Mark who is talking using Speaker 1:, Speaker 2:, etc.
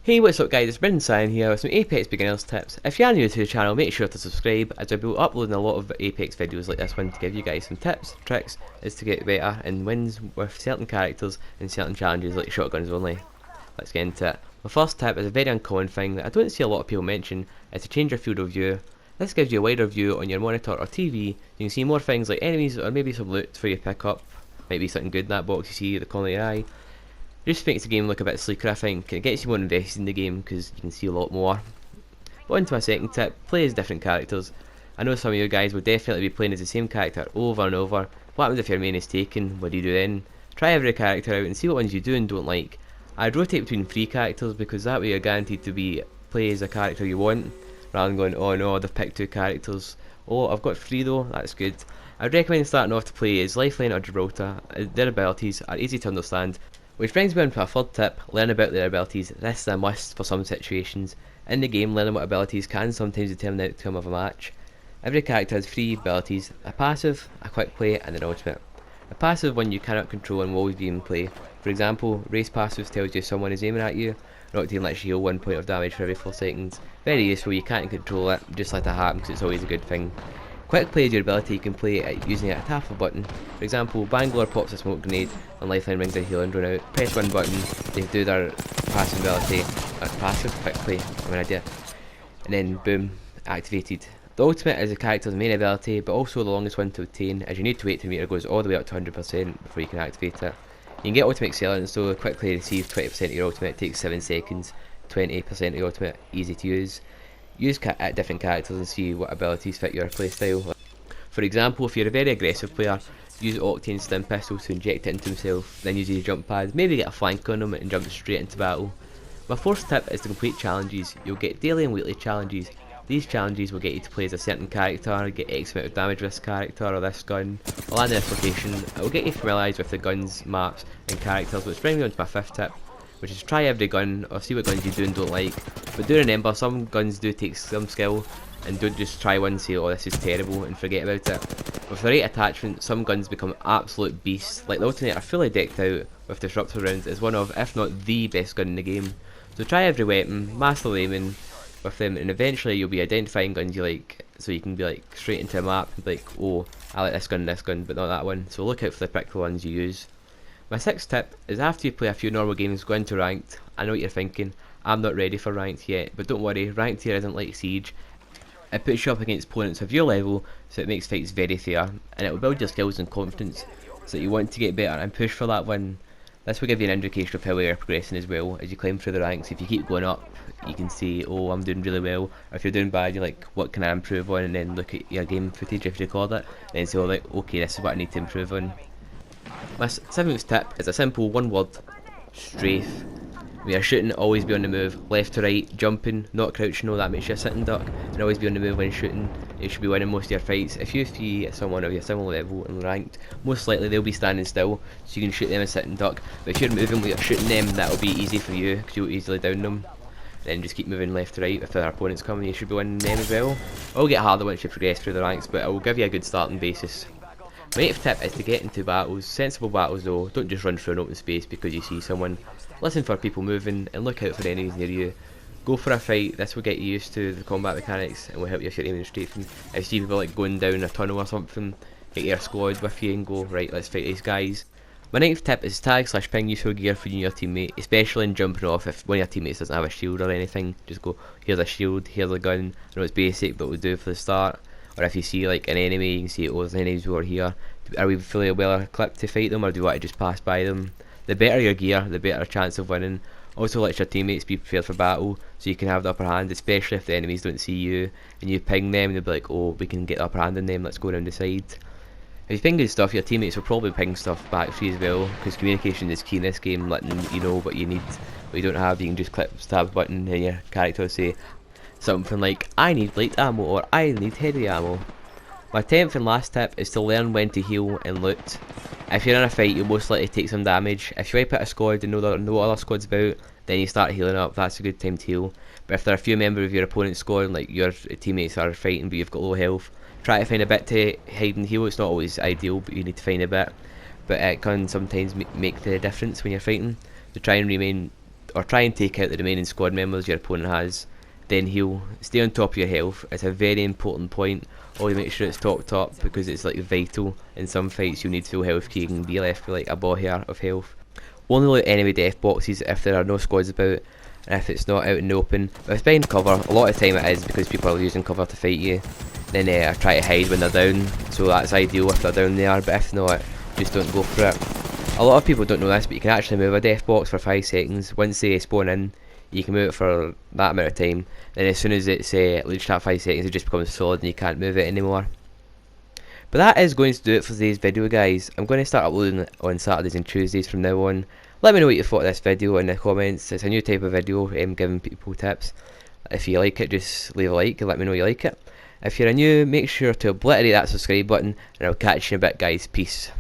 Speaker 1: Hey, what's up guys, it's Brendan Cyan here with some Apex beginners tips. If you are new to the channel, make sure to subscribe, as I'll be uploading a lot of Apex videos like this one to give you guys some tips, tricks, is to get better and wins with certain characters and certain challenges like shotguns only. Let's get into it. My first tip is a very uncommon thing that I don't see a lot of people mention, is to change your field of view. This gives you a wider view on your monitor or TV. You can see more things like enemies or maybe some loot for you to pick up. Might be something good in that box you see the corner of your eye. Just makes the game look a bit sleeker, I think. It gets you more invested in the game because you can see a lot more. But on to my second tip, play as different characters. I know some of you guys will definitely be playing as the same character over and over. What happens if your main is taken? What do you do then? Try every character out and see what ones you do and don't like. I'd rotate between 3 characters because that way you're guaranteed to play as a character you want, rather than going, oh no, they've picked 2 characters. Oh, I've got 3 though, that's good. I'd recommend starting off to play as Lifeline or Gibraltar. Their abilities are easy to understand. Which brings me on to a third tip, learn about their abilities. This is a must for some situations. In the game, learning what abilities can sometimes determine the outcome of a match. Every character has 3 abilities, a passive, a quick play and an ultimate. A passive one you cannot control and will always be in play. For example, race passives tells you someone is aiming at you, not to literally heal 1 point of damage for every 4 seconds. Very useful, you can't control it, just let it happen because it's always a good thing. Quick play is your ability you can play it using it at a tap of a button. For example, Bangalore pops a smoke grenade and Lifeline rings a heal and run out. Press 1 button, they do their passive ability, or passive quick play, I mean idea, and then boom, activated. The ultimate is the character's main ability, but also the longest one to obtain, as you need to wait till the meter goes all the way up to 100% before you can activate it. You can get ultimate excellence, so quickly receive 20% of your ultimate, takes 7 seconds, 20% of your ultimate, easy to use. Use different characters and see what abilities fit your playstyle. For example, if you're a very aggressive player, use Octane's stim pistol to inject it into himself, then use his jump pad, maybe get a flank on him and jump straight into battle. My fourth tip is to complete challenges. You'll get daily and weekly challenges. These challenges will get you to play as a certain character, get X amount of damage with this character or this gun, or land in this location. It will get you familiarised with the guns, maps and characters, which brings me on to my fifth tip, which is try every gun or see what guns you do and don't like. But do remember, some guns do take some skill, and don't just try one and say, oh this is terrible and forget about it. With the right attachment, some guns become absolute beasts, like the Alternator fully decked out with disruptor rounds is one of, if not the best gun in the game. So try every weapon, master aiming with them, and eventually you'll be identifying guns you like, so you can be like straight into a map and be like, oh I like this gun, but not that one. So look out for the particular ones you use. My sixth tip is after you play a few normal games, go into ranked. I know what you're thinking, I'm not ready for ranked yet, but don't worry, ranked here isn't like Siege. It puts you up against opponents of your level, so it makes fights very fair, and it will build your skills and confidence, so that you want to get better and push for that win. This will give you an indication of how well you're progressing as well, as you climb through the ranks. If you keep going up, you can see, oh I'm doing really well, or if you're doing bad, you're like, what can I improve on, and then look at your game footage if you record it, and then say, oh like, okay this is what I need to improve on. My seventh tip is a simple one word, strafe. When you're shooting, always be on the move, left to right, jumping, not crouching, no that makes you a sitting duck, and always be on the move when shooting. You should be winning most of your fights. If you see someone of your similar level and ranked, most likely they'll be standing still, so you can shoot them and sitting duck, but if you're moving when you're shooting them, that'll be easy for you, because you'll easily down them. Then just keep moving left to right. If their opponents come, you should be winning them as well. It'll get harder once you progress through the ranks, but it will give you a good starting basis. My 8th tip is to get into battles, sensible battles though. Don't just run through an open space because you see someone. Listen for people moving and look out for enemies near you. Go for a fight, this will get you used to the combat mechanics and will help you if you're aiming straight from. If you see people like going down a tunnel or something, get your squad with you and go, right let's fight these guys. My 9th tip is tag/ping useful gear for you and your teammate, especially in jumping off. If one of your teammates doesn't have a shield or anything, just go, here's a shield, here's a gun. I know it's basic but we'll do it for the start. Or if you see like an enemy, you can see, oh there's enemies over here. Are we fully well equipped to fight them, or do you want to just pass by them? The better your gear, the better chance of winning. Also let your teammates be prepared for battle, so you can have the upper hand, especially if the enemies don't see you, and you ping them and they'll be like, oh we can get the upper hand on them, let's go around the side. If you ping good stuff, your teammates will probably ping stuff back for you as well, because communication is key in this game, letting you know what you need, what you don't have. You can just click stab button and your character will say something like, I need light ammo, or I need heavy ammo. My 10th and last tip is to learn when to heal and loot. If you're in a fight, you'll most likely take some damage. If you wipe out a squad and know what other squad's about, then you start healing up, that's a good time to heal. But if there are a few members of your opponent's squad, like your teammates are fighting but you've got low health, try to find a bit to hide and heal. It's not always ideal, but you need to find a bit. But it can sometimes make the difference when you're fighting. So try and remain or try and take out the remaining squad members your opponent has, then heal. Stay on top of your health. It's a very important point. Always make sure it's topped up, because it's like vital. In some fights you'll need full health key and be left with like a ball here of health. Only loot enemy death boxes if there are no squads about, and if it's not out in the open. If it's behind cover, a lot of the time it is because people are using cover to fight you. Then I try to hide when they're down, so that's ideal if they're down there, but if not, just don't go for it. A lot of people don't know this, but you can actually move a death box for 5 seconds. Once they spawn in, you can move it for that amount of time. Then as soon as it's reached that 5 seconds, it just becomes solid and you can't move it anymore. But that is going to do it for today's video, guys. I'm going to start uploading on Saturdays and Tuesdays from now on. Let me know what you thought of this video in the comments. It's a new type of video, giving people tips. If you like it, just leave a like and let me know you like it. If you're new, make sure to obliterate that subscribe button, and I'll catch you in a bit, guys. Peace.